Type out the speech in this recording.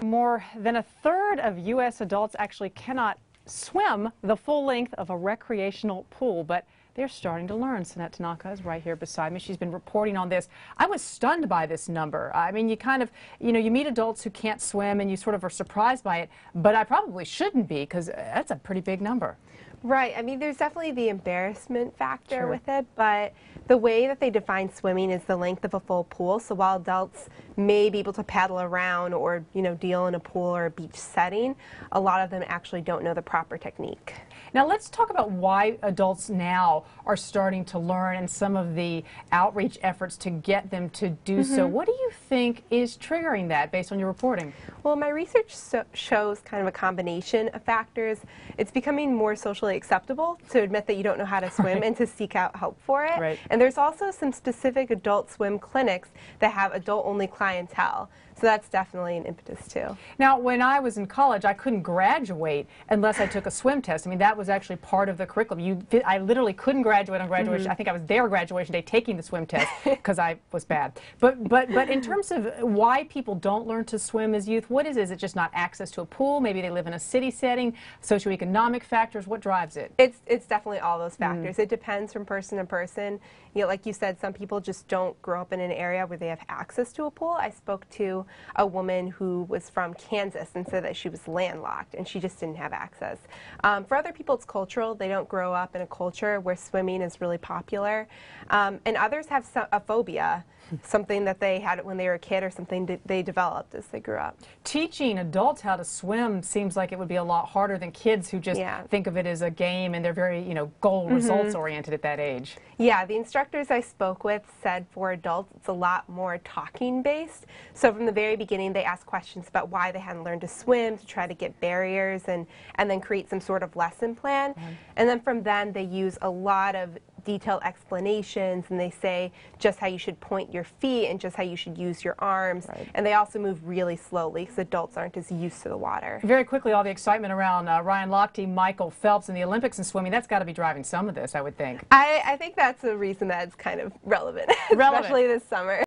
More than a third of U.S. adults actually cannot swim the full length of a recreational pool, but they're starting to learn. Sanette Tanaka is right here beside me. She's been reporting on this. I was stunned by this number. I mean, you kind of, you meet adults who can't swim and you sort of are surprised by it, but I probably shouldn't be because that's a pretty big number. Right. I mean, there's definitely the embarrassment factor with it, but the way that they define swimming is the length of a full pool. So while adults may be able to paddle around or, deal in a pool or a beach setting, a lot of them actually don't know the proper technique. Now let's talk about why adults now are starting to learn and some of the outreach efforts to get them to do so. What do you think is triggering that based on your reporting? Well, my research shows kind of a combination of factors. It's becoming more socially acceptable to admit that you don't know how to swim and to seek out help for it. And there's also some specific adult swim clinics that have adult-only clientele. So that's definitely an impetus too. Now, when I was in college, I couldn't graduate unless I took a swim test. I mean, that was actually part of the curriculum. I literally couldn't graduate on graduation. I think I was there graduation day taking the swim test because I was bad. But in terms of why people don't learn to swim as youth, what is it? Is it just not access to a pool? Maybe they live in a city setting, socioeconomic factors? What drives it? It's definitely all those factors. It depends from person to person. Like you said, some people just don't grow up in an area where they have access to a pool. I spoke to a woman who was from Kansas and said that she was landlocked and she just didn't have access. For other people, it's cultural. They don't grow up in a culture where swimming is really popular. And others have a phobia, something that they had when they were a kid or something they developed as they grew up. Teaching adults how to swim seems like it would be a lot harder than kids who just think of it as a game and they're very, goal results oriented at that age. Yeah, the instructors I spoke with said for adults it's a lot more talking based. So from the very beginning they asked questions about why they hadn't learned to swim, to try to get barriers and then create some sort of lesson plan. And then from then they use a lot of detailed explanations and they say just how you should point your feet and just how you should use your arms. And they also move really slowly because adults aren't as used to the water. Very quickly, all the excitement around Ryan Lochte, Michael Phelps in the Olympics in swimming, that's got to be driving some of this, I would think. I think that's a reason that it's kind of relevant. Especially this summer.